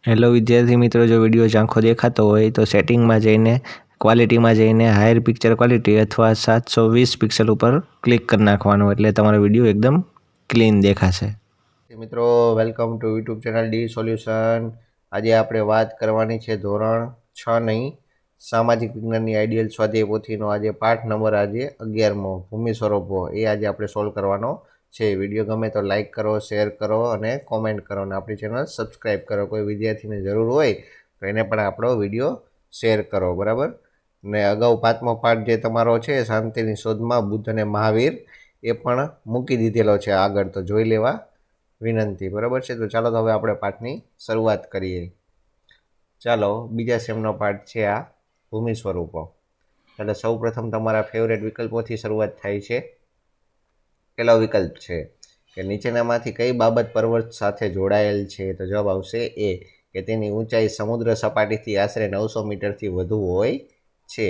Hello વિદ્યાર્થી મિત્રો, જો વિડીયો ઝાંખો દેખાતો હોય તો સેટિંગમાં જઈને ક્વોલિટીમાં જઈને હાયર પિક્ચર ક્વોલિટી અથવા 720 પિક્સલ ઉપર ક્લિક કરી નાખવાનું, એટલે તમારો વિડીયો એકદમ ક્લીન દેખાશે. મિત્રો, welcome to YouTube channel D solution. આજે આપણે વાત કરવાની છે ધોરણ 6 સામાજિક વિજ્ઞાનની આઈડિયલ સ્વાધ્યાય પોથીનો આજે પાઠ નંબર 11મો ભૂમિ સ્વરૂપો એ આજે આપણે સોલ્વ કરવાનો છે. વિડીયો ગમે તો લાઇક કરો, શેર કરો અને કોમેન્ટ કરો અને આપણી ચેનલ સબસ્ક્રાઈબ કરો. કોઈ વિદ્યાર્થીને જરૂર હોય તો એને પણ આપણો વિડીયો શેર કરો, બરાબર. ને અગાઉ 5મો પાઠ જે તમારો છે શાંતિની શોધમાં બુદ્ધ અને મહાવીર, એ પણ મૂકી દીધેલો છે આગળ, તો જોઈ લેવા વિનંતી, બરાબર છે. તો ચાલો તો હવે આપણે પાઠની શરૂઆત કરીએ. ચાલો, બીજા સેમનો પાઠ છે આ ભૂમિ સ્વરૂપો. એટલે સૌ પ્રથમ તમારા ફેવરેટ વિકલ્પોથી શરૂઆત થાય છે. પહેલો વિકલ્પ છે કે નીચેનામાંથી કઈ બાબત પર્વત સાથે જોડાયેલ છે? તો જવાબ આવશે એ, કે તેની ઊંચાઈ સમુદ્ર સપાટીથી આશરે 900 મીટરથી વધુ હોય છે.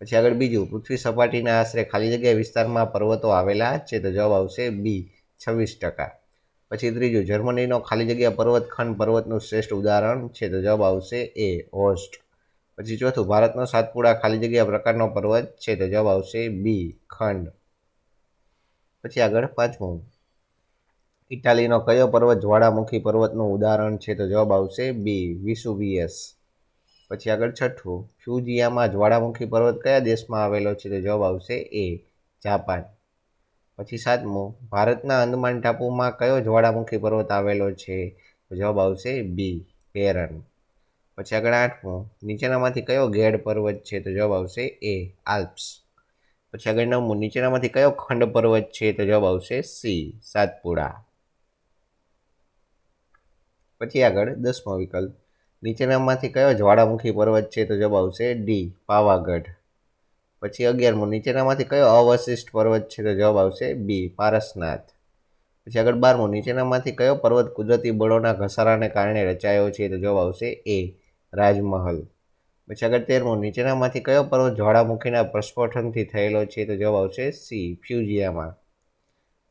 પછી આગળ બીજું, પૃથ્વી સપાટીના આશરે ખાલી જગ્યા વિસ્તારમાં પર્વતો આવેલા છે? તો જવાબ આવશે બી, 26%. પછી ત્રીજું, જર્મનીનો ખાલી જગ્યા પર્વતખંડ પર્વતનું શ્રેષ્ઠ ઉદાહરણ છે? તો જવાબ આવશે એ, હોસ્ટ. પછી ચોથું, ભારતનો સાતપુડા ખાલી જગ્યા પ્રકારનો પર્વત છે? તો જવાબ આવશે બી, ખંડ. પછી આગળ પાંચમું, ઇટાલીનો કયો પર્વત જ્વાળામુખી પર્વતનું ઉદાહરણ છે? તો જવાબ આવશે બી, વિસુવિયસ. પછી આગળ છઠ્ઠું, ફ્યુજીયામાં જ્વાળામુખી પર્વત કયા દેશમાં આવેલો છે? તો જવાબ આવશે એ, જાપાન. પછી સાતમું, ભારતના અંદમાન ટાપુમાં કયો જ્વાળામુખી પર્વત આવેલો છે? તો જવાબ આવશે બી, પેરન. પછી આગળ આઠમું, નીચેનામાંથી કયો ગેડ પર્વત છે? તો જવાબ આવશે એ, આલ્પ્સ. પછી આગળ નવમું, નીચેનામાંથી કયો ખંડ પર્વત છે? તો જવાબ આવશે સી, સાતપુડા. પછી આગળ 10મો વિકલ્પ, નીચેનામાંથી કયો જ્વાળામુખી પર્વત છે? તો જવાબ આવશે ડી, પાવાગઢ. પછી 11મો, નીચેનામાંથી કયો અવશિષ્ટ પર્વત છે? તો જવાબ આવશે બી, પારસનાથ. પછી આગળ 12મો, નીચેનામાંથી કયો પર્વત કુદરતી બળોના ઘસારાને કારણે રચાયો છે? તો જવાબ આવશે એ, રાજમહલ. પછી આગળ 13મો, નીચેનામાંથી કયો પર્વત જ્વાળામુખીના પ્રસ્ફોટનથી થયેલો છે? તો જવાબ આવશે સી, ફ્યુજીયામાં.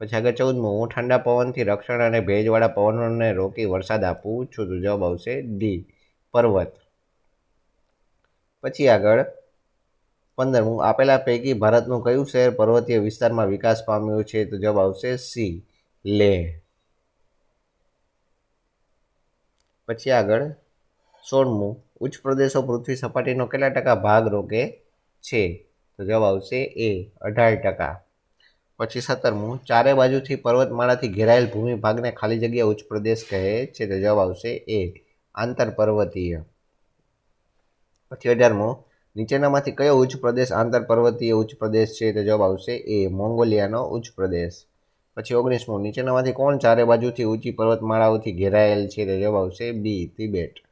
પછી આગળ 14મો, હું ઠંડા પવનથી રક્ષણ અને ભેજવાળા પવનોને રોકી વરસાદ આપું છું? તો જવાબ આવશે ડી, પર્વત. પછી આગળ 15મું, આપેલા પૈકી ભારતનું કયું શહેર પર્વતીય વિસ્તારમાં વિકાસ પામ્યું છે? તો જવાબ આવશે સી, લેહ. પછી આગળ 16મું, ઉચ્ચ પ્રદેશો પૃથ્વી સપાટીનો કેટલા ટકા ભાગ રોકે છે? તો જવાબ આવશે એ, 18%. પછી 17મું, ચારે બાજુથી પર્વતમાળાથી ઘેરાયેલ ભૂમિ ભાગને ખાલી જગ્યા ઉચ્ચ પ્રદેશ કહે છે? તો જવાબ આવશે એ, આંતર પર્વતીય. પછી 18મું, નીચેનામાંથી કયો ઉચ્ચ પ્રદેશ આંતર પર્વતીય ઉચ્ચ પ્રદેશ છે? તો જવાબ આવશે એ, મોંગોલિયાનો ઉચ્ચ પ્રદેશ. પછી 19મું, નીચેનામાંથી કોણ ચારે બાજુથી ઊંચી પર્વતમાળાઓથી ઘેરાયેલ છે? તો જવાબ આવશે બી, તિબેટ.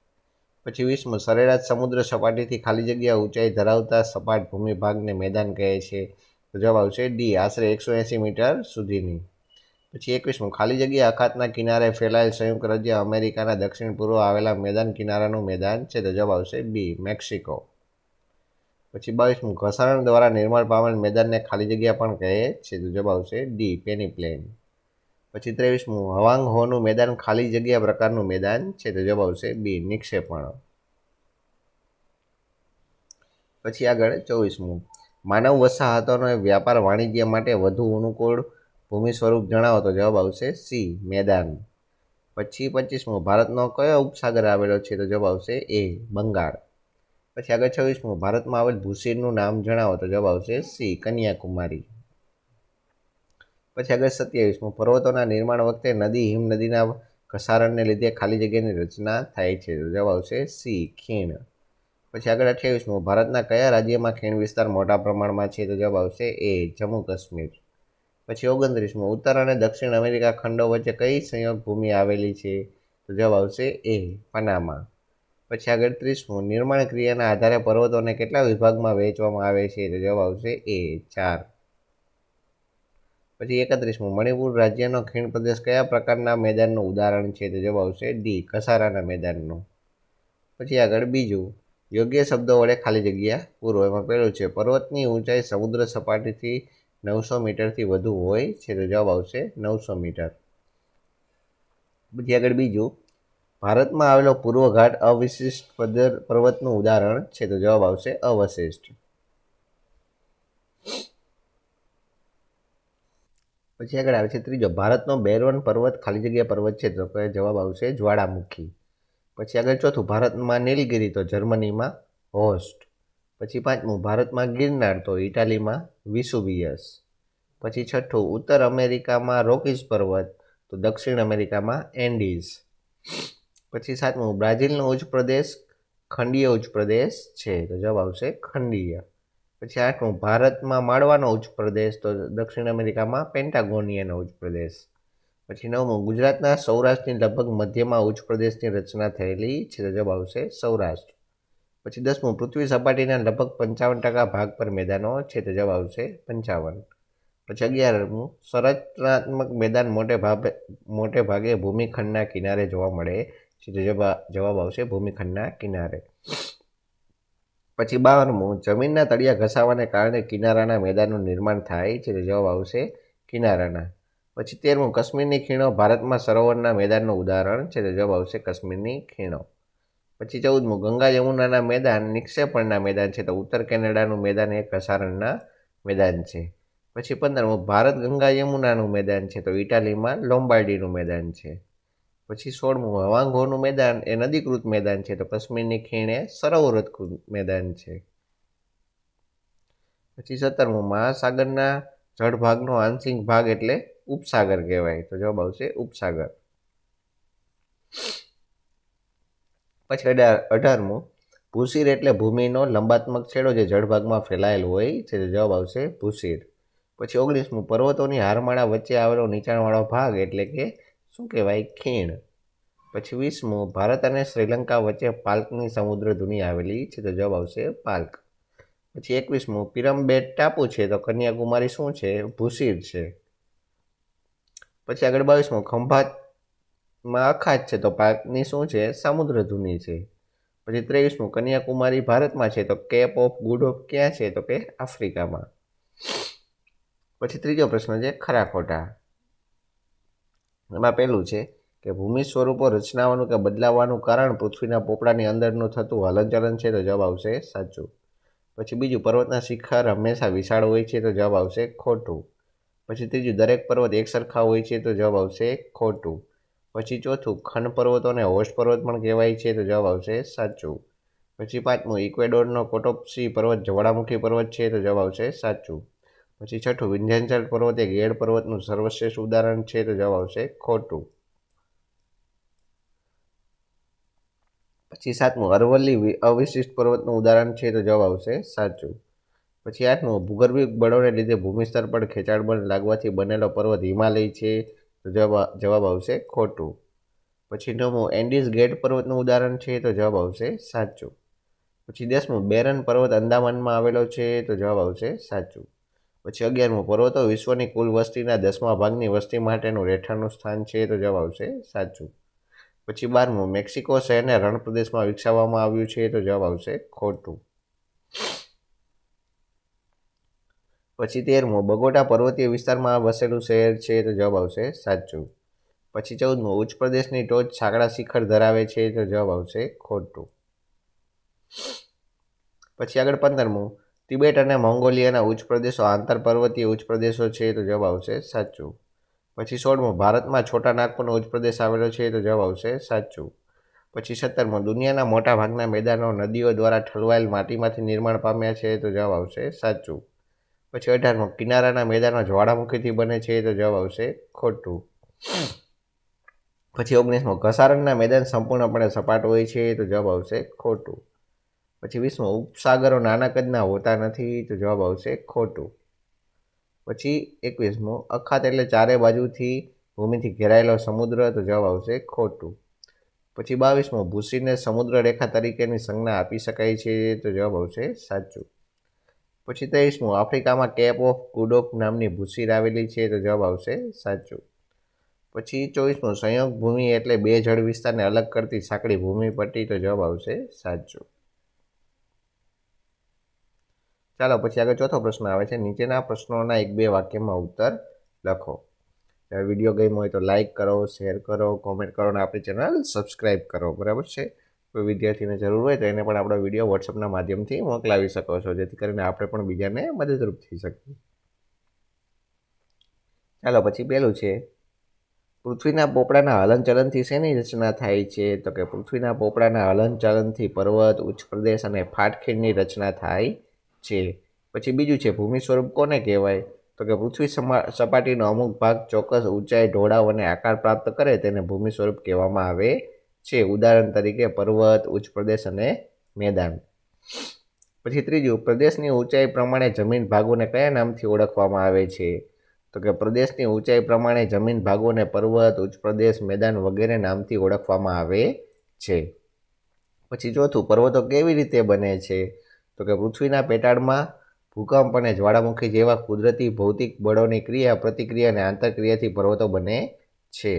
પછી 20મું, સરેરાશ સમુદ્ર સપાટીથી ખાલી જગ્યા ઊંચાઈ ધરાવતા સપાટ ભૂમિ ભાગને મેદાન કહે છે? તો જવાબ આવશે ડી, આશરે 180 મીટર સુધીની. પછી 21મું, ખાલી જગ્યા અખાતના કિનારે ફેલાયેલ સંયુક્ત રાજ્ય અમેરિકાના દક્ષિણ પૂર્વ આવેલા મેદાન કિનારાનું મેદાન છે? તો જવાબ આવશે બી, મેક્સિકો. પછી 22મું, ઘસારણ દ્વારા નિર્માણ પામેલ મેદાનને ખાલી જગ્યા પણ કહે છે? તો જવાબ આવશે ડી, પેનીપ્લેન. પછી 23મું, હવાંગ હોનું મેદાન ખાલી જગ્યા પ્રકારનું મેદાન છે? તો જવાબ આવશે બી, નિક્ષેપણ. પછી આગળ 24મું, માનવ વસાહતોનો વ્યાપાર વાણિજ્ય માટે વધુ અનુકૂળ ભૂમિ સ્વરૂપ જણાવો? તો જવાબ આવશે સી, મેદાન. પછી 25મું, ભારતનો કયો ઉપસાગર આવેલો છે? તો જવાબ આવશે એ, બંગાળ. પછી આગળ 26મું, ભારતમાં આવેલ ભૂશીરનું નામ જણાવો? તો જવાબ આવશે સી, કન્યાકુમારી. પછી આગળ 27મું, પર્વતોના નિર્માણ વખતે નદી હિમનદીના ઘસારણને લીધે ખાલી જગ્યાની રચના થાય છે? તો જવાબ આવશે સી, ખીણ. પછી આગળ 28મું, ભારતના કયા રાજ્યમાં ખીણ વિસ્તાર મોટા પ્રમાણમાં છે? તો જવાબ આવશે એ, જમ્મુ કાશ્મીર. પછી 29મું, ઉત્તર અને દક્ષિણ અમેરિકા ખંડો વચ્ચે કઈ સંયોગ ભૂમિ આવેલી છે? તો જવાબ આવશે એ, પનામા. પછી આગળ 30મું, નિર્માણ ક્રિયાના આધારે પર્વતોને કેટલા વિભાગમાં વહેંચવામાં આવે છે? તો જવાબ આવશે એ, 4. પછી 31મું, મણિપુર રાજ્યનો ખીણ પ્રદેશ કયા પ્રકારના મેદાનનું ઉદાહરણ છે? તો જવાબ આવશે ડી, ઘસારાના મેદાનનું. પછી આગળ બીજું, યોગ્ય શબ્દો વડે ખાલી જગ્યા પૂરો. એમાં પહેલું છે, પર્વતની ઊંચાઈ સમુદ્ર સપાટીથી 900 મીટરથી વધુ હોય છે? તો જવાબ આવશે 900 મીટર. પછી આગળ બીજું, ભારતમાં આવેલો પૂર્વ ઘાટ અવિશિષ્ટ પર્વતનું ઉદાહરણ છે? તો જવાબ આવશે અવશિષ્ટ. પછી આગળ આવે છે ત્રીજો, ભારતનો બેરવન પર્વત ખાલી જગ્યા પર્વત છે? તો જવાબ આવશે જ્વાળામુખી. પછી આગળ ચોથું, ભારતમાં નીલગિરી તો જર્મનીમાં હોસ્ટ. પછી પાંચમું, ભારતમાં ગિરનાર તો ઇટાલીમાં વિસુવિયસ. પછી છઠ્ઠું, ઉત્તર અમેરિકામાં રોકીઝ પર્વત તો દક્ષિણ અમેરિકામાં એન્ડીઝ. પછી સાતમું, બ્રાઝિલનો ઉચ્ચ પ્રદેશ ખંડીય ઉચ્ચ પ્રદેશ છે? તો જવાબ આવશે ખંડીય. પછી આઠમું, ભારતમાં માળવાનો ઉચ્ચ પ્રદેશ તો દક્ષિણ અમેરિકામાં પેન્ટાગોનિયાનો ઉચ્ચ પ્રદેશ. પછી નવમું, ગુજરાતના સૌરાષ્ટ્રની લગભગ મધ્યમાં ઉચ્ચ પ્રદેશની રચના થયેલી છે? તો જવાબ આવશે સૌરાષ્ટ્ર. પછી 10મું, પૃથ્વી સપાટીના લગભગ 55% ભાગ પર મેદાનો છે? તો જવાબ આવશે 55. પછી 11મું, સંરચનાત્મક મેદાન મોટે ભાગે ભૂમિખંડના કિનારે જોવા મળે છે? તો જવાબ આવશે ભૂમિખંડના કિનારે. પછી 12મું, જમીનના તળિયા ઘસાવાને કારણે કિનારાના મેદાનનું નિર્માણ થાય છે? તો જવાબ આવશે કિનારાના. પછી 13મું, કાશ્મીરની ખીણો ભારતમાં સરોવરના મેદાનનું ઉદાહરણ છે? તો જવાબ આવશે કાશ્મીરની ખીણો. પછી 14મું, ગંગા યમુનાના મેદાન નિક્ષેપણના મેદાન છે? તો ઉત્તર કેનેડાનું મેદાન એ ઘસારણના મેદાન છે. પછી 15મું, ભારત ગંગા યમુનાનું મેદાન છે? તો ઇટાલીમાં લોમ્બાર્ડીનું મેદાન છે. પછી 16મું, હવાંગોનું મેદાન એ નદીકૃત મેદાન છે? તો કાશ્મીરની ખીણ એ સરોવરકૃત મેદાન છે. પછી 17મું, મહાસાગરના જળભાગનો આંશિક ભાગ એટલે ઉપસાગર કહેવાય? તો જવાબ આવશે ઉપસાગર. પછી 18મું, ભૂશીર એટલે ભૂમિનો લંબાત્મક છેડો જે જળભાગમાં ફેલાયેલ હોય છે? તો જવાબ આવશે ભૂશીર. પછી 19મું, પર્વતોની હારમાળા વચ્ચે આવેલો નીચાણવાળો ભાગ એટલે કે શું કહેવાય? ખીણ. પછી 20મું, ભારત અને શ્રીલંકા વચ્ચે પાલ્કની સમુદ્ર ધુની આવેલી છે? તો જવાબ આવશે પાલ્ક. પછી 21મું, પિરમબેટ ટાપુ છે? તો કન્યાકુમારી શું છે? ભૂશીર છે. પછી આગળ 22મું, ખંભાતમાં અખાત છે? તો પાલ્કની શું છે? સમુદ્ર ધુની છે. પછી 23મું, કન્યાકુમારી ભારતમાં છે? તો કેપ ઓફ ગુડ હોપ ક્યાં છે? તો કે આફ્રિકામાં. પછી ત્રીજો પ્રશ્ન છે ખરા ખોટા. એમાં પહેલું છે કે ભૂમિ સ્વરૂપો રચનાવાનું કે બદલાવાનું કારણ પૃથ્વીના પોપડાની અંદરનું થતું હલનચલન છે? તો જવાબ આવશે સાચું. પછી બીજું, પર્વતના શિખર હંમેશા વિશાળ હોય છે? તો જવાબ આવશે ખોટું. પછી ત્રીજું, દરેક પર્વત એક સરખા હોય છે? તો જવાબ આવશે ખોટું. પછી ચોથું, ખંડ પર્વતોને હોસ્ટ પર્વત પણ કહેવાય છે? તો જવાબ આવશે સાચું. પછી પાંચમું, ઇક્વેડોરનો કોટોપ્સી પર્વત જ્વાળામુખી પર્વત છે? તો જવાબ આવશે સાચું. પછી છઠ્ઠું, વિંધ્યાચલ પર્વત એ ગેડ પર્વતનું સર્વશ્રેષ્ઠ ઉદાહરણ છે? તો જવાબ આવશે ખોટું. પછી સાતમું, અરવલ્લી અવિશિષ્ટ પર્વતનું ઉદાહરણ છે? તો જવાબ આવશે સાચું. પછી આઠમું, ભૂગર્ભિક બળોને લીધે ભૂમિસ્તર પર ખેંચાણ બળ લાગવાથી બનેલો પર્વત હિમાલય છે? તો જવાબ આવશે ખોટું. પછી નવમું, એન્ડીઝ ગેડ પર્વતનું ઉદાહરણ છે? તો જવાબ આવશે સાચું. પછી 10મું, બેરન પર્વત અંદામાનમાં આવેલો છે? તો જવાબ આવશે સાચું. પછી 11મું, પર્વતો વિશ્વની કુલ વસ્તીના 10મા ભાગની વસ્તી માટેનું રહેઠાણનું સ્થાન છે? તો જવાબ આવશે સાચું. પછી 12મું, મેક્સિકો શહેરને રણ પ્રદેશમાં વિકસાવવામાં આવ્યું છે? તો જવાબ આવશે ખોટું. પછી 13મું, બગોટા પર્વતીય વિસ્તારમાં વસેલું શહેર છે? તો જવાબ આવશે સાચું. પછી 14મું, ઉચ્ચ પ્રદેશની ટોચ સાંકડા શિખર ધરાવે છે? તો જવાબ આવશે ખોટું. પછી આગળ 15મું, તિબેટ અને મોંગોલિયાના ઉચ્ચ પ્રદેશો આંતર પર્વતીય ઉચ્ચ પ્રદેશો છે? તો જવાબ આવશે સાચું. પછી 16મું, ભારતમાં છોટા નાગપુરનો ઉચ્ચ પ્રદેશ આવેલો છે? તો જવાબ આવશે સાચું. પછી 17મું, દુનિયાના મોટા ભાગના મેદાનો નદીઓ દ્વારા ઠલવાયેલ માટીમાંથી નિર્માણ પામ્યા છે? તો જવાબ આવશે સાચું. પછી 18મું, કિનારાના મેદાનો જ્વાળામુખીથી બને છે? તો જવાબ આવશે ખોટું. પછી 19મું, ઘસારણના મેદાન સંપૂર્ણપણે સપાટ હોય છે? તો જવાબ આવશે ખોટું. પછી 20મું, ઉપસાગરો નાના કદના હોતા નથી? તો જવાબ આવશે ખોટું. પછી 21મું, અખાત એટલે ચારે બાજુથી ભૂમિથી ઘેરાયેલો સમુદ્ર? તો જવાબ આવશે ખોટું. પછી 22મું, ભૂશીરને સમુદ્ર રેખા તરીકેની સંજ્ઞા આપી શકાય છે? તો જવાબ આવશે સાચું. પછી 23મું, આફ્રિકામાં કેપ ઓફ ગુડ હોપ નામની ભૂશીર આવેલી છે? તો જવાબ આવશે સાચું. પછી 24મું, સંયોગ ભૂમિ એટલે બે જળ વિસ્તારને અલગ કરતી સાંકડી ભૂમિ પટ્ટી? તો જવાબ આવશે સાચું. ચાલો પછી આગળ ચોથો પ્રશ્ન આવે છે, નીચેના પ્રશ્નોના એક બે વાક્યમાં ઉત્તર લખો. વિડીયો ગમ્યો હોય તો લાઇક કરો, શેર કરો, કોમેન્ટ કરો અને આપણી ચેનલ સબસ્ક્રાઈબ કરો. બરાબર છે. કોઈ વિદ્યાર્થીને જરૂર હોય તો એને પણ આપણો વિડીયો વોટ્સઅપના માધ્યમથી મોકલાવી શકો છો, જેથી કરીને આપણે પણ બીજાને મદદરૂપ થઈ શકીએ. ચાલો પછી પહેલું છે, પૃથ્વીના પોપડાના હલનચલનથી શેની રચના થાય છે? તો કે પૃથ્વીના પોપડાના હલનચલનથી પર્વત, ઉચ્ચ પ્રદેશ અને ફાટખીણની રચના થાય છે. પછી બીજું છે, ભૂમિ સ્વરૂપ કોને કહેવાય? તો કે પૃથ્વી સપાટીનો અમુક ભાગ ચોક્કસ ઊંચાઈ, ઢોળાવ અને આકાર પ્રાપ્ત કરે તેને ભૂમિ સ્વરૂપ કહેવામાં આવે છે. ઉદાહરણ તરીકે પર્વત, ઉચ્ચ પ્રદેશ અને મેદાન. પછી ત્રીજું, પ્રદેશની ઊંચાઈ પ્રમાણે જમીન ભાગોને કયા નામથી ઓળખવામાં આવે છે? તો કે પ્રદેશની ઊંચાઈ પ્રમાણે જમીન ભાગોને પર્વત, ઉચ્ચ પ્રદેશ, મેદાન વગેરે નામથી ઓળખવામાં આવે છે. પછી ચોથું, પર્વતો કેવી રીતે બને છે? તો કે પૃથ્વીના પેટાળમાં ભૂકંપ અને જ્વાળામુખી જેવા કુદરતી ભૌતિક બળોની ક્રિયા, પ્રતિક્રિયા અને આંતરક્રિયાથી પર્વતો બને છે.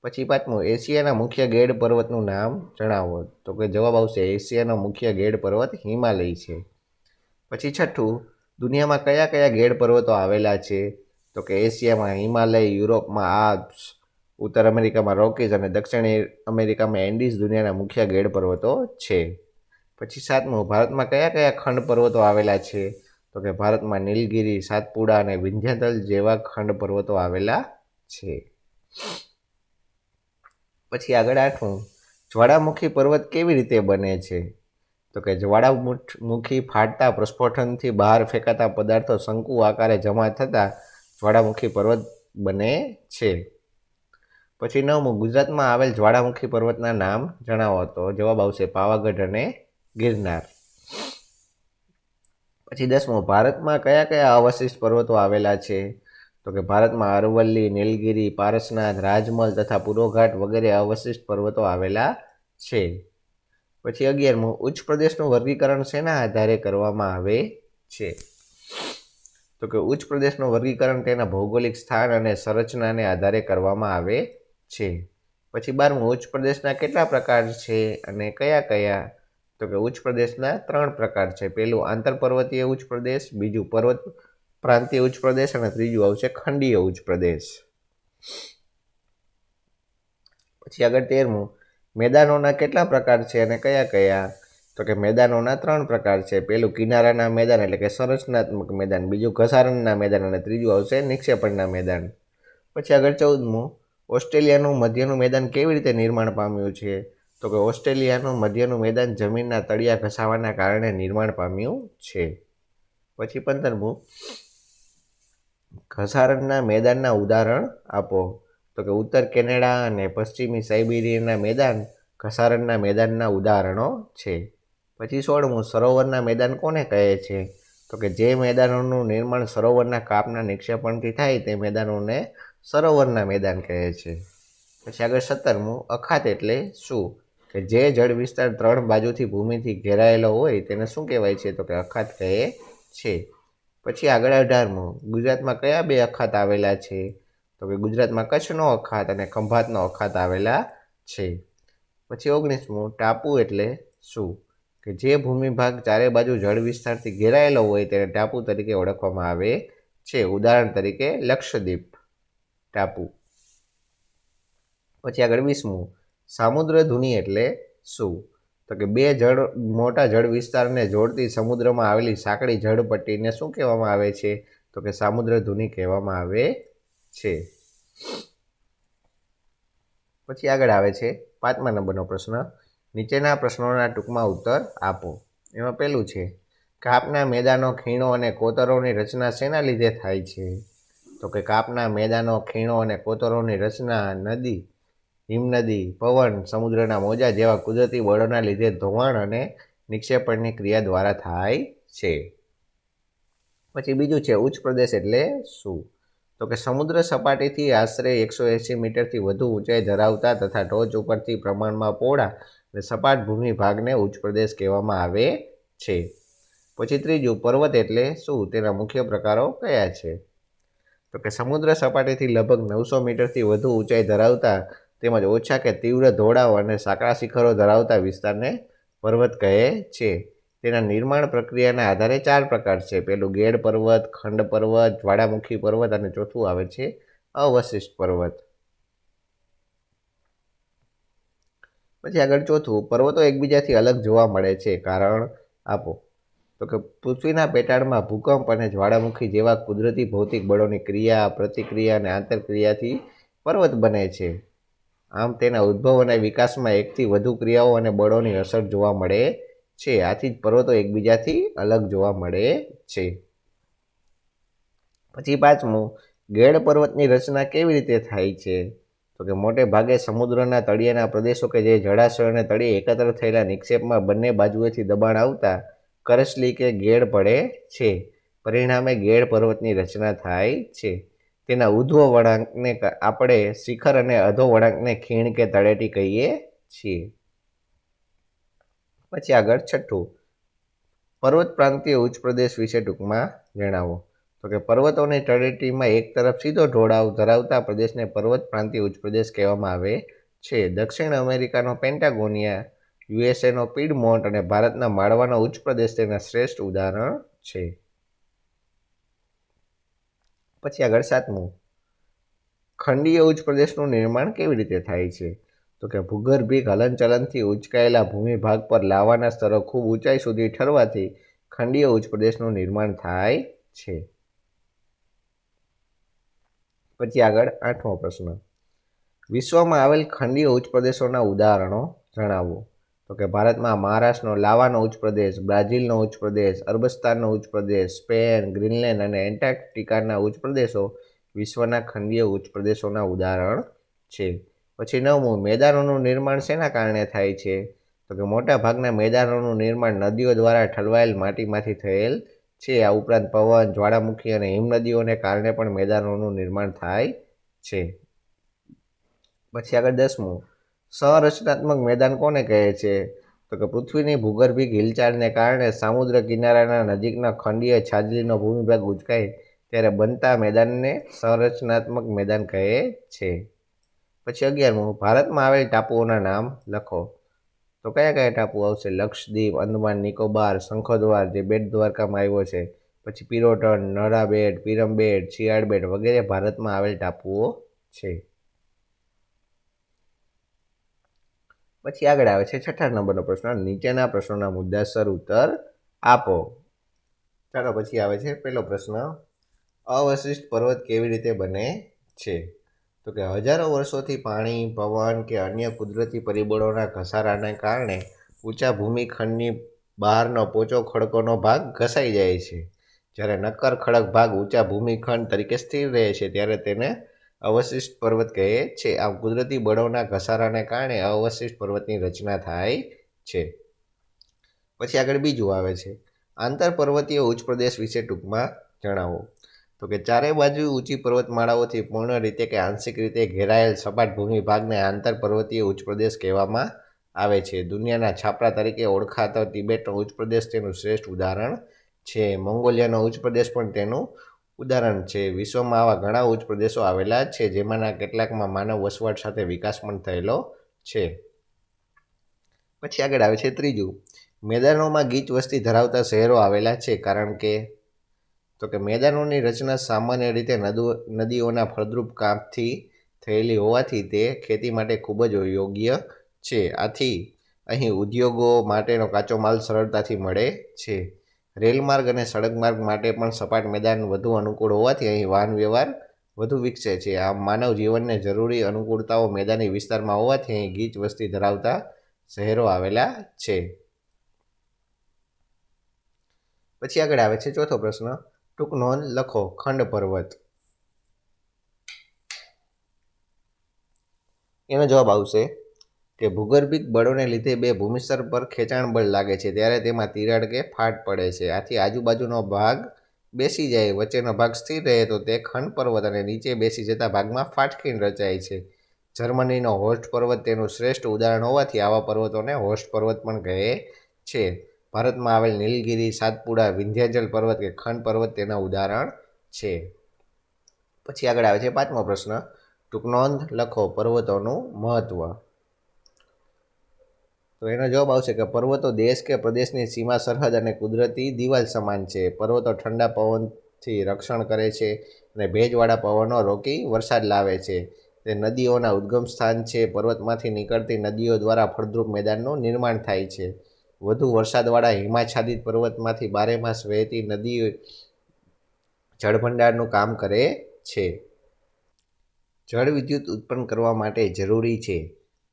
પછી પાંચમું, એશિયાના મુખ્ય ગેડ પર્વતનું નામ જણાવો. તો કે જવાબ આવશે એશિયાનો મુખ્ય ગેડ પર્વત હિમાલય છે. પછી છઠ્ઠું, દુનિયામાં કયા કયા ગેડ પર્વતો આવેલા છે? તો કે એશિયામાં હિમાલય, યુરોપમાં આલ્પ્સ, ઉત્તર અમેરિકામાં રોકીઝ અને દક્ષિણ અમેરિકામાં એન્ડીઝ દુનિયાના મુખ્ય ગેડ પર્વતો છે. પછી સાતમું, ભારતમાં કયા કયા ખંડ પર્વતો આવેલા છે? તો કે ભારતમાં નીલગિરી, સાતપુડા અને વિંધ્યાચલ જેવા ખંડ પર્વતો આવેલા છે. પછી આગળ આઠમું, જ્વાળામુખી પર્વત કેવી રીતે બને છે? તો કે જ્વાળામુખી ફાટતા પ્રસ્ફોટનથી બહાર ફેંકાતા પદાર્થો શંકુ આકારે જમા થતા જ્વાળામુખી પર્વત બને છે. પછી નવમું, ગુજરાતમાં આવેલ જ્વાળામુખી પર્વતના નામ જણાવો. તો જવાબ આવશે પાવાગઢ અને ગિરનાર. પછી 10મું, ભારતમાં કયા કયા અવશિષ્ટ પર્વતો આવેલા છે? તો કે ભારતમાં અરવલ્લી, નીલગિરી, પારસનાથ, રાજમલ તથા પૂર્વઘાટ વગેરે અવશિષ્ટ પર્વતો આવેલા છે. પછી 11મું, ઉચ્ચ પ્રદેશનું વર્ગીકરણ શેના આધારે કરવામાં આવે છે? તો કે ઉચ્ચ પ્રદેશનું વર્ગીકરણ તેના ભૌગોલિક સ્થાન અને સંરચનાને આધારે કરવામાં આવે છે. પછી 12મું, ઉચ્ચ પ્રદેશના કેટલા પ્રકાર છે અને કયા કયા? તો કે ઉચ્ચ પ્રદેશના 3 પ્રકાર છે. પહેલું આંતરપર્વતીય ઉચ્ચ પ્રદેશ, બીજું પર્વત પ્રાંતીય ઉચ્ચ પ્રદેશ અને ત્રીજું આવશે ખંડીય ઉચ્ચ પ્રદેશ. પછી આગળ 13મું, મેદાનોના કેટલા પ્રકાર છે અને કયા કયા? તો કે મેદાનોના 3 પ્રકાર છે. પહેલું કિનારાના મેદાન એટલે કે સંરચનાત્મક મેદાન, બીજું ઘસારણના મેદાન અને ત્રીજું આવશે નિક્ષેપણના મેદાન. પછી આગળ 14મું, ઓસ્ટ્રેલિયાનું મધ્યનું મેદાન કેવી રીતે નિર્માણ પામ્યું છે? તો કે ઓસ્ટ્રેલિયાનું મધ્યનું મેદાન જમીનના તળિયા ઘસાવાના કારણે નિર્માણ પામ્યું છે. પછી 15મું, ઘસારણના મેદાનના ઉદાહરણ આપો. તો કે ઉત્તર કેનેડા અને પશ્ચિમી સાઇબિરિયાના મેદાન ઘસારણના મેદાનના ઉદાહરણો છે. પછી 16મું, સરોવરના મેદાન કોને કહે છે? તો કે જે મેદાનોનું નિર્માણ સરોવરના કાપના નિક્ષેપણથી થાય તે મેદાનોને સરોવરના મેદાન કહે છે. પછી આગળ 17મું, અખાત એટલે શું? કે જે જળ વિસ્તાર 3 બાજુથી ભૂમિથી ઘેરાયેલો હોય તેને શું કહેવાય છે? તો કે અખાત કહે છે. પછી આગળ 18મું, ગુજરાતમાં કયા 2 અખાત આવેલા છે? તો કે ગુજરાતમાં કચ્છનો અખાત અને ખંભાતનો અખાત આવેલા છે. પછી 19મું, ટાપુ એટલે શું? કે જે ભૂમિભાગ ચારે બાજુ જળ વિસ્તારથી ઘેરાયેલો હોય તેને ટાપુ તરીકે ઓળખવામાં આવે છે. ઉદાહરણ તરીકે લક્ષદ્વીપ ટાપુ. પછી આગળ 20મું, સામુદ્રધુની એટલે શું? તો કે 2 મોટા જળ વિસ્તારને જોડતી સમુદ્રમાં આવેલી સાંકડી જળપટ્ટીને શું કહેવામાં આવે છે? તો કે સામુદ્રધુની કહેવામાં આવે છે. પછી આગળ આવે છે 5મા નંબરનો પ્રશ્ન, નીચેના પ્રશ્નોના ટૂંકમાં ઉત્તર આપો. એમાં પહેલું છે, કાપના મેદાનો, ખીણો અને કોતરોની રચના શેના લીધે થાય છે? તો કે કાપના મેદાનો, ખીણો અને કોતરોની રચના નદી, હિમનદી, પવન, સમુદ્રના મોજા જેવા કુદરતી બળોના લીધે ધોવાણ અને નિક્ષેપણની ક્રિયા દ્વારા થાય છે. પછી બીજું છે, ઉચ્ચ પ્રદેશ એટલે શું? તો કે સમુદ્ર સપાટીથી આશરે 180 મીટરથી વધુ ઊંચાઈ ધરાવતા તથા ટોચ ઉપરથી પ્રમાણમાં પહોળા અને સપાટ ભૂમિ ભાગને ઉચ્ચ પ્રદેશ કહેવામાં આવે છે. પછી ત્રીજું, પર્વત એટલે શું? તેના મુખ્ય પ્રકારો કયા છે? તો કે સમુદ્ર સપાટીથી લગભગ 900 મીટરથી વધુ ઊંચાઈ ધરાવતા તેમજ ઓછા કે તીવ્ર ઢોળાવ અને સાંકડા શિખરો ધરાવતા વિસ્તારને પર્વત કહે છે. તેના નિર્માણ પ્રક્રિયાના આધારે 4 પ્રકાર છે. પહેલું ગેડ પર્વત, ખંડ પર્વત, જ્વાળામુખી પર્વત અને ચોથું આવે છે અવશિષ્ટ પર્વત. પછી આગળ ચોથું, પર્વતો એકબીજાથી અલગ જોવા મળે છે, કારણ આપો. તો કે પૃથ્વીના પેટાળમાં ભૂકંપ અને જ્વાળામુખી જેવા કુદરતી ભૌતિક બળોની ક્રિયા, પ્રતિક્રિયા અને આંતરક્રિયાથી પર્વત બને છે. આમ તેના ઉદ્ભવ અને વિકાસમાં એકથી વધુ ક્રિયાઓ અને બળોની અસર જોવા મળે છે. આથી જ પર્વતો એકબીજાથી અલગ જોવા મળે છે. પછી પાંચમું, ગેડ પર્વતની રચના કેવી રીતે થાય છે? તો કે મોટે ભાગે સમુદ્રના તળિયાના પ્રદેશો કે જે જળાશયો અને તળિયે એકત્ર થયેલા નિક્ષેપમાં બંને બાજુએથી દબાણ આવતા કરસલી કે ગેડ પડે છે. પરિણામે ગેડ પર્વતની રચના થાય છે. તેના ઉધ્વ વળાંકને આપણે શિખર અને અધો વળાંકને ખીણ કે તળેટી કહીએ છીએ. પછી આગળ છઠ્ઠું, પર્વત પ્રાંતીય ઉચ્ચ પ્રદેશ વિશે ટૂંકમાં જણાવો. તો કે પર્વતોની તળેટીમાં એક તરફ સીધો ઢોળાવ ધરાવતા પ્રદેશને પર્વત પ્રાંતીય ઉચ્ચ પ્રદેશ કહેવામાં આવે છે. દક્ષિણ અમેરિકાનો પેન્ટાગોનિયા, યુએસએનો પીડમોન્ટ અને ભારતના માળવાનો ઉચ્ચ પ્રદેશ તેના શ્રેષ્ઠ ઉદાહરણ છે. પછી આગળ સાતમું, ખંડીય ઉચ્ચ પ્રદેશનું નિર્માણ કેવી રીતે થાય છે? તો કે ભૂગર્ભિક હલનચલનથી ઉંચકાયેલા ભૂમિભાગ પર લાવાના સ્તરો ખૂબ ઊંચાઈ સુધી ઠરવાથી ખંડીય ઉચ્ચ પ્રદેશનું નિર્માણ થાય છે. પછી આગળ આઠમો પ્રશ્ન, વિશ્વમાં આવેલ ખંડીય ઉચ્ચ પ્રદેશોના ઉદાહરણો જણાવો. તો કે ભારતમાં મહારાષ્ટ્રનો લાવાનો ઉચ્ચ પ્રદેશ, બ્રાઝિલનો ઉચ્ચ પ્રદેશ, અરબસ્તાનનો ઉચ્ચ પ્રદેશ, સ્પેન, ગ્રીનલેન્ડ અને એન્ટાર્કટિકાના ઉચ્ચ પ્રદેશો વિશ્વના ખંડીય ઉચ્ચ પ્રદેશોના ઉદાહરણ છે. પછી નવમું, મેદાનોનું નિર્માણ શેના કારણે થાય છે? તો કે મોટા ભાગના મેદાનોનું નિર્માણ નદીઓ દ્વારા ઠલવાયેલ માટીમાંથી થયેલ છે. આ ઉપરાંત પવન, જ્વાળામુખી અને હિમનદીઓને કારણે પણ મેદાનોનું નિર્માણ થાય છે. પછી આગળ દસમું, સંરચનાત્મક મેદાન કોને કહે છે? તો કે પૃથ્વીની ભૂગર્ભિક હિલચાલને કારણે સામુદ્ર કિનારાના નજીકના ખંડીય છાજલીનો ભૂમિભાગ ઉંચકાય ત્યારે બનતા મેદાનને સંરચનાત્મક મેદાન કહે છે. પછી 11મું, ભારતમાં આવેલ ટાપુઓના નામ લખો. તો કયા કયા ટાપુ આવશે? લક્ષદ્વીપ, અંદમાન નિકોબાર, શંખોદ્વાર જે બેટ દ્વારકામાં આવ્યો છે, પછી પિરોટન, નળા બેટ, પીરમ બેટ, શિયાળ બેટ વગેરે ભારતમાં આવેલ ટાપુઓ છે. પછી આગળ આવે છે છઠ્ઠા નંબરનો પ્રશ્ન, નીચેના પ્રશ્નોના મુદ્દાસર ઉત્તર આપો. ચાલો પછી આવે છે પહેલો પ્રશ્ન, અવશિષ્ટ પર્વત કેવી રીતે બને છે? તો કે હજારો વર્ષોથી પાણી, પવન કે અન્ય કુદરતી પરિબળોના ઘસારાને કારણે ઊંચા ભૂમિખંડની બહારનો પોચો ખડકોનો ભાગ ઘસાઈ જાય છે. જ્યારે નક્કર ખડક ભાગ ઊંચા ભૂમિખંડ તરીકે સ્થિર રહે છે ત્યારે તેને અવશિષ્ટ પર્વત કહે છે. આમ કુદરતી બળોના ઘસારાને કારણે અવશિષ્ટ પર્વતની રચના થાય છે. પછી આગળ બીજું આવે છે, આંતર પર્વતીય ઉચ્ચ પ્રદેશ વિશે ટૂંકમાં જણાવો. તો કે ચારે બાજુ ઊંચી પર્વતમાળાઓથી પૂર્ણ રીતે કે આંશિક રીતે ઘેરાયેલ સપાટ ભૂમિભાગને આંતર પર્વતીય ઉચ્ચ પ્રદેશ કહેવામાં આવે છે. દુનિયાના છાપરા તરીકે ઓળખાતો તિબેટનો ઉચ્ચ પ્રદેશ તેનું શ્રેષ્ઠ ઉદાહરણ છે. મોંગોલિયાનો ઉચ્ચ પ્રદેશ પણ તેનું ઉદાહરણ છે. વિશ્વમાં આવા ઘણા ઉચ્ચ પ્રદેશો આવેલા છે, જેમાંના કેટલાકમાં માનવ વસવાટ સાથે વિકાસ પણ થયેલો છે. પછી આગળ આવે છે ત્રીજું, મેદાનોમાં ગીચ વસ્તી ધરાવતા શહેરો આવેલા છે, કારણ કે? તો કે મેદાનોની રચના સામાન્ય રીતે નદીઓના ફળદ્રુપ કાંપથી થયેલી હોવાથી તે ખેતી માટે ખૂબ જ યોગ્ય છે. આથી અહીં ઉદ્યોગો માટેનો કાચો માલ સરળતાથી મળે છે. રેલમાર્ગ અને સડક માર્ગ માટે પણ સપાટ મેદાન વધુ અનુકૂળ હોવાથી અહીં વાહન વ્યવહાર વધુ વિકસે છે. આમ માનવ જીવનને જરૂરી અનુકૂળતાઓ મેદાની વિસ્તારમાં હોવાથી અહીં ગીચ વસ્તી ધરાવતા શહેરો આવેલા છે. પછી આગળ આવે છે ચોથો પ્રશ્ન, ટૂંક નોંધ લખો. ખંડ પર્વત. એનો જવાબ આવશે કે ભૂગર્ભિક બળોને લીધે બે ભૂમિસ્તર પર ખેંચાણ બળ લાગે છે ત્યારે તેમાં તિરાડ કે ફાટ પડે છે. આથી આજુબાજુનો ભાગ બેસી જાય, વચ્ચેનો ભાગ સ્થિર રહે તો તે ખંડ પર્વત અને નીચે બેસી જતા ભાગમાં ફાટખીણ રચાય છે. જર્મનીનો હોસ્ટ પર્વત તેનું શ્રેષ્ઠ ઉદાહરણ હોવાથી આવા પર્વતોને હોસ્ટ પર્વત પણ કહે છે. ભારતમાં આવેલ નીલગિરી, સાતપુડા, વિંધ્યાચલ પર્વત કે ખંડ પર્વત તેના ઉદાહરણ છે. પછી આગળ આવે છે પાંચમો પ્રશ્ન, ટૂંક નોંધ લખો. પર્વતોનું મહત્વ. તો એનો જવાબ આવશે કે પર્વતો દેશ કે પ્રદેશની સીમા, સરહદ અને કુદરતી દિવાલ સમાન છે. પર્વતો ઠંડા પવન થી રક્ષણ કરે છે અને ભેજવાળા પવનો રોકી વરસાદ લાવે છે. તે નદીઓના ઉદ્ગમ સ્થાન છે. પર્વતમાંથી નીકળતી નદીઓ દ્વારા ફળદ્રુપ મેદાનનું નિર્માણ થાય છે. વધુ વરસાદવાળા હિમાચ્છાદિત પર્વતમાંથી બારેમાસ વહેતી નદી જળભંડારનું કામ કરે છે. જળ વિદ્યુત ઉત્પન્ન કરવા માટે જરૂરી છે.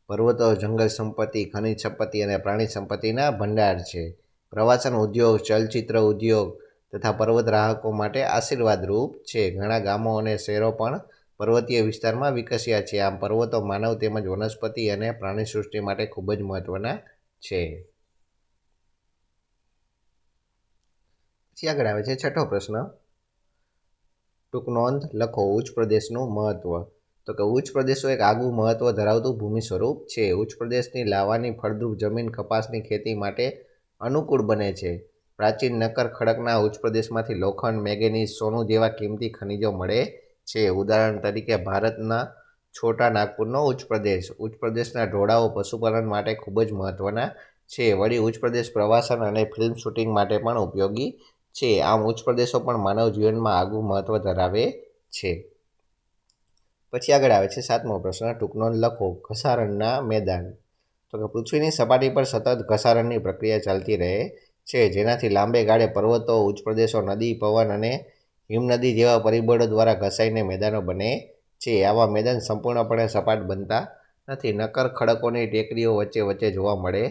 પર્વતો જંગલ સંપત્તિ, ખનિજ સંપત્તિ અને પ્રાણી સંપત્તિના ભંડાર છે. પ્રવાસન ઉદ્યોગ, ચલચિત્ર ઉદ્યોગ તથા પર્વત રાહકો માટે આશીર્વાદરૂપ છે. ઘણા ગામો અને શહેરો પણ પર્વતીય વિસ્તારમાં વિકસ્યા છે. આમ પર્વતો માનવ તેમજ વનસ્પતિ અને પ્રાણી સૃષ્ટિ માટે ખૂબ જ મહત્વના છે. પછી આગળ આવે છે છઠ્ઠો પ્રશ્ન. ટૂંક નોંધ લખો. ઉચ્ચ પ્રદેશનું મહત્વ. તો કે ઉચ્ચ પ્રદેશો એક આગવું મહત્વ ધરાવતું ભૂમિ સ્વરૂપ છે. ઉચ્ચ પ્રદેશની લાવાની ફળદ્રુપ જમીન કપાસની ખેતી માટે અનુકૂળ બને છે. પ્રાચીન નક્કર ખડકના ઉચ્ચ પ્રદેશમાંથી લોખંડ, મેંગેનીઝ, સોનું જેવા કિંમતી ખનિજો મળે છે. ઉદાહરણ તરીકે ભારતના છોટા નાગપુરનો ઉચ્ચ પ્રદેશ. ઉચ્ચ પ્રદેશના ઢોળાવો પશુપાલન માટે ખૂબ જ મહત્વના છે. વળી ઉચ્ચ પ્રદેશ પ્રવાસન અને ફિલ્મ શૂટિંગ માટે પણ ઉપયોગી છે. આમ ઉચ્ચ પ્રદેશો પણ માનવ જીવનમાં આગવું મહત્વ ધરાવે છે. પછી આગળ આવે છે સાતમો પ્રશ્ન. ટૂંક નોંધ લખો. ઘસારણના મેદાન. તો કે પૃથ્વીની સપાટી પર સતત ઘસારણની પ્રક્રિયા ચાલતી રહે છે, જેનાથી લાંબે ગાળે પર્વતો, ઉચ્ચ પ્રદેશો, નદી, પવન અને હિમનદી જેવા પરિબળો દ્વારા ઘસાઈને મેદાનો બને છે. આવા મેદાન સંપૂર્ણપણે સપાટ બનતા નથી. નક્કર ખડકોની ટેકરીઓ વચ્ચે વચ્ચે જોવા મળે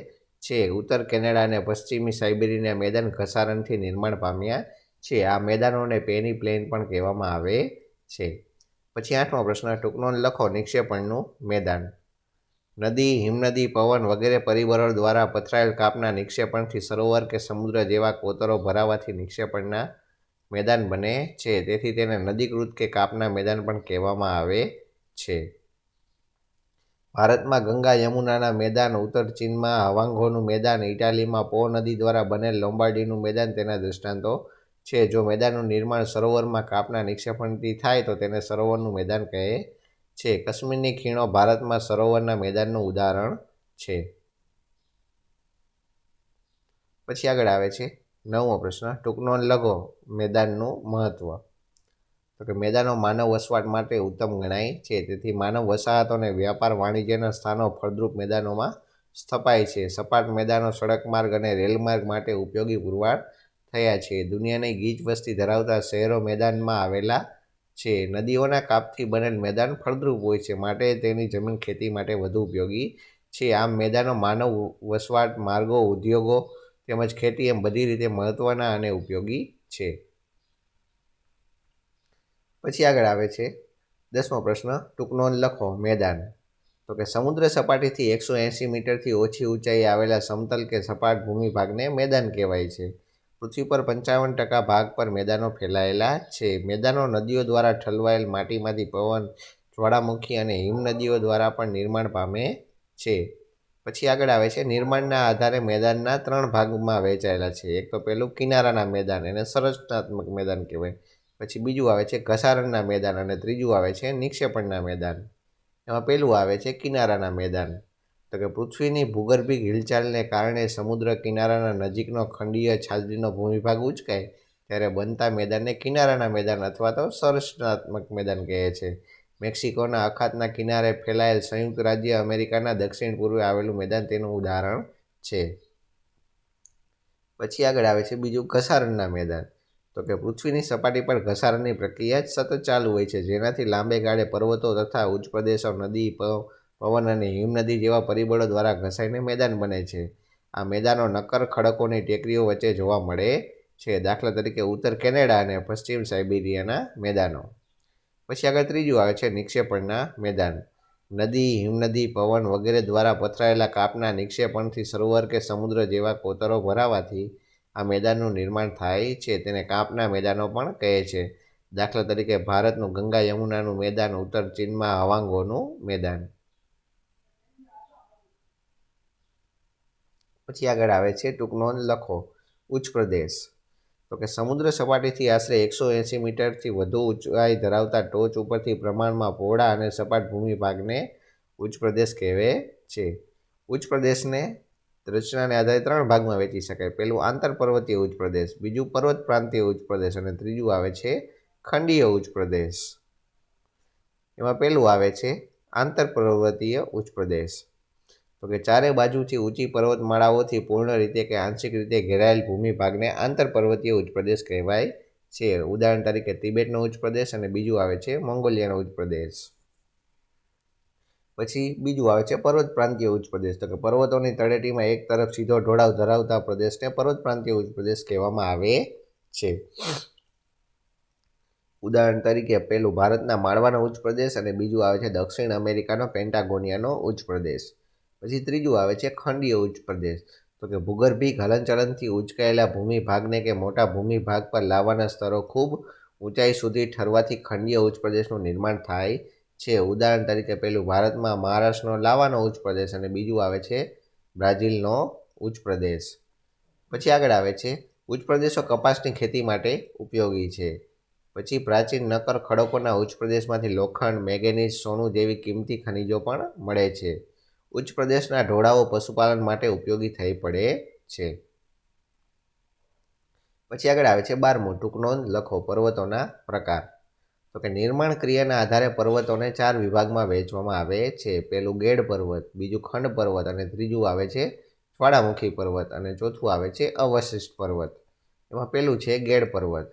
છે. ઉત્તર કેનેડા અને પશ્ચિમી સાઇબેરિયાના મેદાન ઘસારણથી નિર્માણ પામ્યા છે. આ મેદાનોને પેની પ્લેન પણ કહેવામાં આવે છે. પછી આઠમો પ્રશ્ન. ટૂંક નોંધ લખો. નિક્ષેપણનું મેદાન. નદી, હિમનદી, પવન વગેરે પરિબળો દ્વારા પથરાયેલ કાપના નિક્ષેપણથી સરોવર કે સમુદ્ર જેવા કોતરો ભરાવાથી નિક્ષેપણના મેદાન બને છે. તેથી તેને નદીકૃત કે કાપના મેદાન પણ કહેવામાં આવે છે. ભારતમાં ગંગા યમુનાના મેદાન, ઉત્તર ચીનમાં હવાંગોનું મેદાન, ઇટાલીમાં પો નદી દ્વારા બનેલ લોમ્બાર્ડીનું મેદાન તેના દૃષ્ટાંતો છે. જો મેદાનનું નિર્માણ સરોવરમાં કાપના નિક્ષેપણથી થાય તો તેને સરોવરનું મેદાન કહે છે. કાશ્મીરની ખીણો ભારતમાં સરોવરના મેદાનનું ઉદાહરણ છે. પછી આગળ આવે છે નવમો પ્રશ્ન. ટૂંક નોંધ લખો. મેદાનનું મહત્વ. તો કે મેદાનો માનવ વસવાટ માટે ઉત્તમ ગણાય છે. તેથી માનવ વસાહતો અને વ્યાપાર વાણિજ્યના સ્થાનો ફળદ્રુપ મેદાનોમાં સ્થપાય છે. સપાટ મેદાનો સડક માર્ગ અને રેલમાર્ગ માટે ઉપયોગી પુરવાર થયા છે. દુનિયાની ગીચ વસ્તી ધરાવતા શહેરો મેદાનમાં આવેલા છે. નદીઓના કાપથી બનેલ મેદાન ફળદ્રુપ હોય છે, માટે તેની જમીન ખેતી માટે વધુ ઉપયોગી છે. આમ મેદાનો માનવ વસવાટ, માર્ગો, ઉદ્યોગો તેમજ ખેતી એમ બધી રીતે મહત્વના અને ઉપયોગી છે. પછી આગળ આવે છે 10મો પ્રશ્ન. ટૂંક નોંધ લખો. મેદાન. તો કે સમુદ્ર સપાટીથી 180 મીટરથી ઓછી ઊંચાઈએ આવેલા સમતલ કે સપાટ ભૂમિ ભાગને મેદાન કહેવાય છે. પૃથ્વી પર 55% ભાગ પર મેદાનો ફેલાયેલા છે. મેદાનો નદીઓ દ્વારા ઠલવાયેલ માટીમાંથી પવન, જ્વાળામુખી અને હિમનદીઓ દ્વારા પણ નિર્માણ પામે છે. પછી આગળ આવે છે નિર્માણના આધારે મેદાનના 3 ભાગમાં વહેંચાયેલા છે. એક તો પહેલું કિનારાના મેદાન, એને સંરચનાત્મક મેદાન કહેવાય. પછી બીજું આવે છે ઘસારણના મેદાન અને ત્રીજું આવે છે નિક્ષેપણના મેદાન. એમાં પહેલું આવે છે કિનારાના મેદાન. તો કે પૃથ્વીની ભૂગર્ભિક હિલચાલને કારણે સમુદ્ર કિનારાના નજીકનો ખંડીય છાજલીનો ભૂમિભાગ ઉંચકાય ત્યારે બનતા મેદાનને કિનારાના મેદાન અથવા તો સંરચનાત્મક મેદાન કહે છે. મેક્સિકોના અખાતના કિનારે ફેલાયેલ સંયુક્ત રાજ્ય અમેરિકાના દક્ષિણ પૂર્વે આવેલું મેદાન તેનું ઉદાહરણ છે. પછી આગળ આવે છે બીજું ઘસારણના મેદાન. તો કે પૃથ્વીની સપાટી પર ઘસારણની પ્રક્રિયા જ સતત ચાલુ હોય છે, જેનાથી લાંબે ગાળે પર્વતો તથા ઉચ્ચ પ્રદેશો, નદી, પવન અને હિમનદી જેવા પરિબળો દ્વારા ઘસાઈને મેદાન બને છે. આ મેદાનો નક્કર ખડકોની ટેકરીઓ વચ્ચે જોવા મળે છે. દાખલા તરીકે ઉત્તર કેનેડા અને પશ્ચિમ સાઇબેરિયાના મેદાનો. પછી આગળ ત્રીજું આવે છે નિક્ષેપણના મેદાન. નદી, હિમનદી, પવન વગેરે દ્વારા પથરાયેલા કાપના નિક્ષેપણથી સરોવર કે સમુદ્ર જેવા કોતરો ભરાવાથી આ મેદાનનું નિર્માણ થાય છે. તેને કાપના મેદાનો પણ કહે છે. દાખલા તરીકે ભારતનું ગંગા યમુનાનું મેદાન, ઉત્તર ચીનમાં હવાંગોનું મેદાન. પછી આગળ આવે છે ટૂંક નોંધ લખો. ઉચ્ચ પ્રદેશ. તો કે સમુદ્ર સપાટીથી આશરે 180 મીટરથી વધુ ઊંચાઈ ધરાવતા ટોચ ઉપરથી પ્રમાણમાં પહોળા અને સપાટ ભૂમિ ભાગને ઉચ્ચ પ્રદેશ કહેવાય છે. ઉચ્ચ પ્રદેશને રચનાને આધારે 3 ભાગમાં વહેંચી શકાય. પહેલું આંતર પર્વતીય ઉચ્ચ પ્રદેશ, બીજું પર્વત પ્રાંતીય ઉચ્ચ પ્રદેશ અને ત્રીજું આવે છે ખંડીય ઉચ્ચ પ્રદેશ. એમાં પહેલું આવે છે આંતર પર્વતીય ઉચ્ચ પ્રદેશ. તો કે ચારે બાજુથી ઊંચી પર્વતમાળાઓથી પૂર્ણ રીતે કે આંશિક રીતે ઘેરાયેલ ભૂમિ ભાગને આંતર પર્વતીય ઉચ્ચ પ્રદેશ કહેવાય છે. ઉદાહરણ તરીકે તિબેટનો ઉચ્ચ પ્રદેશ અને બીજું આવે છે મોંગોલિયાનો ઉચ્ચ પ્રદેશ. પછી બીજું આવે છે પર્વત પ્રાંતીય ઉચ્ચ પ્રદેશ. તો કે પર્વતોની તળેટીમાં એક તરફ સીધો ઢોળાવ ધરાવતા પ્રદેશને પર્વત પ્રાંતીય ઉચ્ચ પ્રદેશ કહેવામાં આવે છે. ઉદાહરણ તરીકે પહેલું ભારતના માળવાનો ઉચ્ચ પ્રદેશ અને બીજું આવે છે દક્ષિણ અમેરિકાનો પેન્ટાગોનિયાનો ઉચ્ચ પ્રદેશ. પછી ત્રીજું આવે છે ખંડીય ઉચ્ચ પ્રદેશ. તો કે ભૂગર્ભિક હલનચલનથી ઉંચકાયેલા ભૂમિ ભાગને કે મોટા ભૂમિ ભાગ પર લાવવાના સ્તરો ખૂબ ઊંચાઈ સુધી ઠરવાથી ખંડીય ઉચ્ચ પ્રદેશનું નિર્માણ થાય છે. ઉદાહરણ તરીકે પહેલું ભારતમાં મહારાષ્ટ્રનો લાવાનો ઉચ્ચ પ્રદેશ અને બીજું આવે છે બ્રાઝિલનો ઉચ્ચ પ્રદેશ. પછી આગળ આવે છે ઉચ્ચ પ્રદેશો કપાસની ખેતી માટે ઉપયોગી છે. પછી પ્રાચીન નક્કર ખડકોના ઉચ્ચ પ્રદેશમાંથી લોખંડ, મેંગેનીઝ, સોનું જેવી કિંમતી ખનિજો પણ મળે છે. ઉચ્ચ પ્રદેશના ઢોળાવો પશુપાલન માટે ઉપયોગી થઈ પડે છે. પછી આગળ આવે છે 12મું, ટૂંક નોંધ લખો. પર્વતોના પ્રકાર. તો કે નિર્માણ ક્રિયાના આધારે પર્વતોને 4 વિભાગમાં વહેંચવામાં આવે છે. પહેલું ગેડ પર્વત, બીજું ખંડ પર્વત અને ત્રીજું આવે છે જ્વાળામુખી પર્વત અને ચોથું આવે છે અવશિષ્ટ પર્વત. એમાં પહેલું છે ગેડ પર્વત.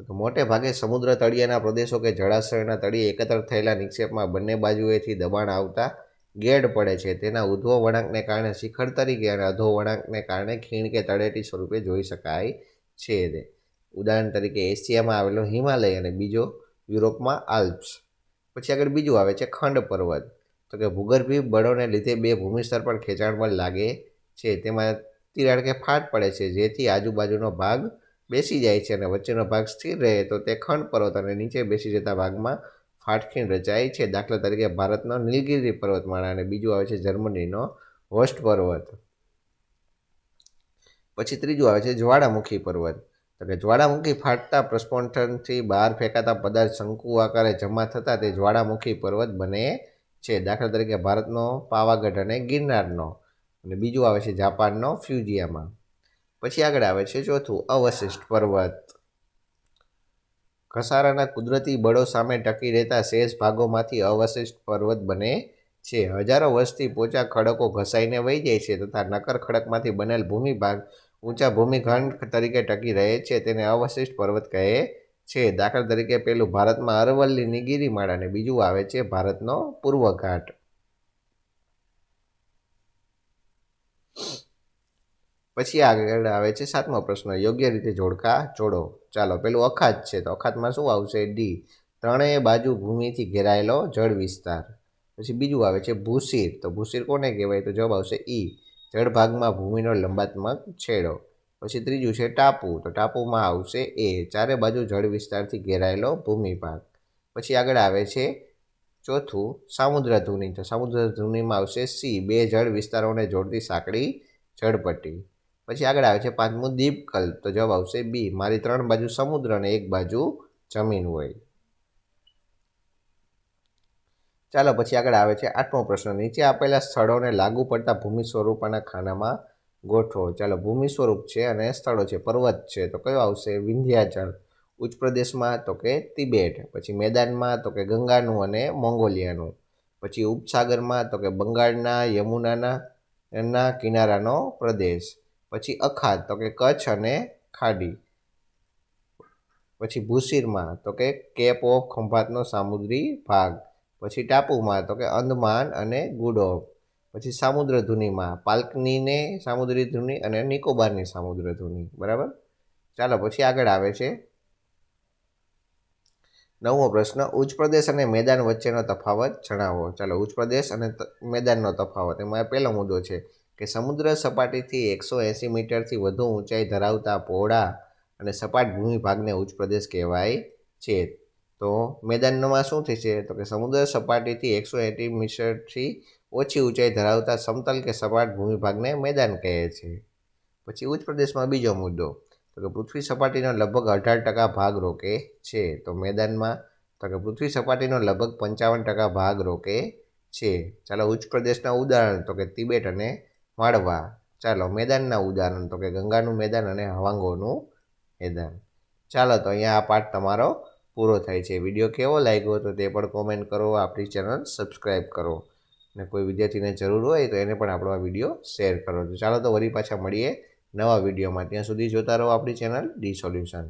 તો મોટે ભાગે સમુદ્ર તળિયાના પ્રદેશો કે જળાશયોના તળિયે એકત્ર થયેલા નિક્ષેપમાં બંને બાજુએથી દબાણ આવતા ગેડ પડે છે. તેના ઉધ્વ વળાંકને કારણે શિખર તરીકે અને અધો વળાંકને કારણે ખીણ કે તળેટી સ્વરૂપે જોઈ શકાય છે. ઉદાહરણ તરીકે એશિયામાં આવેલો હિમાલય અને બીજો યુરોપમાં આલ્પ્સ. પછી આગળ બીજું આવે છે ખંડ પર્વત. તો કે ભૂગર્ભીય બળોને લીધે બે ભૂમિસ્તર પર ખેંચાણ બળ લાગે છે. તેમાં તિરાડ કે ફાટ પડે છે જેથી આજુબાજુનો ભાગ બેસી જાય છે અને વચ્ચેનો ભાગ સ્થિર રહે તો તે ખંડ પર્વત અને નીચે બેસી જતા ભાગમાં ફાટખીણ રચાય છે. દાખલા તરીકે ભારતનો નીલગિરી પર્વતમાળા અને બીજું આવે છે જર્મનીનો હોસ્ટ પર્વત. પછી ત્રીજું આવે છે જ્વાળામુખી પર્વત. તો કે જ્વાળામુખી ફાટતા પ્રસ્ફોટનથી બહાર ફેંકાતા પદાર્થ શંકુ આકારે જમા થતા તે જ્વાળામુખી પર્વત બને છે. દાખલા તરીકે ભારતનો પાવાગઢ અને ગિરનારનો અને બીજું આવે છે જાપાનનો ફ્યુજીયામા. પછી આગળ આવે છે ચોથું અવશિષ્ટ પર્વત. ઘસારાના કુદરતી બળો સામે ટકી રહેતા શેષ ભાગોમાંથી અવશિષ્ટ પર્વત બને છે. હજારો વર્ષથી પોચા ખડકો ઘસાઈને વહી જાય છે તથા નક્કર ખડકમાંથી બનેલ ભૂમિભાગ ઊંચા ભૂમિખંડ તરીકે ટકી રહે છે તેને અવશિષ્ટ પર્વત કહે છે. દાખલા તરીકે પહેલું ભારતમાં અરવલ્લીની ગિરિમાળા અને બીજું આવે છે ભારતનો પૂર્વ ઘાટ. પછી આગળ આવે છે 7મો પ્રશ્ન, યોગ્ય રીતે જોડકા જોડો. ચાલો પેલું અખાત છે તો અખાતમાં શું આવશે? ડી, ત્રણેય બાજુ ભૂમિથી ઘેરાયેલો જળ વિસ્તાર. પછી બીજું આવે છે ભૂશીર. તો ભૂશીર કોને કહેવાય? તો જવાબ આવશે ઈ, જળભાગમાં ભૂમિનો લંબાત્મક છેડો. પછી ત્રીજું છે ટાપુ. તો ટાપુમાં આવશે એ, ચારે બાજુ જળ વિસ્તારથી ઘેરાયેલો ભૂમિભાગ. પછી આગળ આવે છે ચોથું સામુદ્રધુની. તો સામુદ્રધુનીમાં આવશે સી, બે જળ વિસ્તારોને જોડતી સાંકડી જળપટ્ટી. પછી આગળ આવે છે 5મું દીપકલ્પ. તો જવાબ આવશે બી, મારી 3 બાજુ સમુદ્ર અને એક બાજુ જમીન હોય. ચાલો પછી આગળ આવે છે 8મો પ્રશ્ન, નીચે આપેલા સ્થળોને લાગુ પડતા ભૂમિ સ્વરૂપોના ખાનામાં ગોઠવો. ચાલો ભૂમિ સ્વરૂપ છે અને સ્થળો છે. પર્વત છે તો કયો આવશે? વિંધ્યાચલ. ઉચ્ચ પ્રદેશમાં તો કે તિબેટ. પછી મેદાનમાં તો કે ગંગાનું અને મોંગોલિયાનું. પછી ઉપસાગરમાં તો કે બંગાળના યમુનાના કિનારાનો પ્રદેશ. પછી અખાત તો કે કચ્છ અને ખાડી. પછી ભૂશીરમાં તો કે કેપ ઓફ ખંભાતનો સામુદ્રી ભાગ. પછી ટાપુમાં તો કે અંદમાન અને ગુડોફ. પછી સામુદ્રધુનીમાં પાલ્કનીને સામુદ્રી ધુની અને નિકોબારની સામુદ્ર ધુની. બરાબર. ચાલો પછી આગળ આવે છે 9મો પ્રશ્ન, ઉચ્ચ પ્રદેશ અને મેદાન વચ્ચેનો તફાવત જણાવો. ચાલો ઉચ્ચ પ્રદેશ અને મેદાનનો તફાવત. એમાં પહેલો મુદ્દો છે કે સમુદ્ર સપાટીથી 180 મીટરથી વધુ ઊંચાઈ ધરાવતા પહોળા અને સપાટ ભૂમિભાગને ઉચ્ચ પ્રદેશ કહેવાય છે. તો મેદાનમાં શું થશે? તો કે સમુદ્ર સપાટીથી 180 મીટરથી ઓછી ઊંચાઈ ધરાવતા સમતલ કે સપાટ ભૂમિભાગને મેદાન કહે છે. પછી ઉચ્ચ પ્રદેશમાં બીજો મુદ્દો, તો કે પૃથ્વી સપાટીનો લગભગ 18% ભાગ રોકે છે. તો મેદાનમાં તો કે પૃથ્વી સપાટીનો લગભગ 55% ભાગ રોકે છે. ચાલો ઉચ્ચ પ્રદેશના ઉદાહરણ તો કે તિબેટ અને માળવા. ચાલો મેદાનના ઉદાહરણ તો કે ગંગાનું મેદાન અને હવાંગોનું મેદાન. ચાલો તો અહીંયા આ પાઠ તમારો પૂરો થાય છે. વિડીયો કેવો લાગ્યો તો તે પણ કોમેન્ટ કરો, આપણી ચેનલ સબસ્ક્રાઈબ કરો અને કોઈ વિદ્યાર્થીને જરૂર હોય તો એને પણ આપણો આ વિડીયો શેર કરો. તો ચાલો તો વળી પાછા મળીએ નવા વિડીયોમાં. ત્યાં સુધી જોતા રહો આપણી ચેનલ ડી સોલ્યુશન.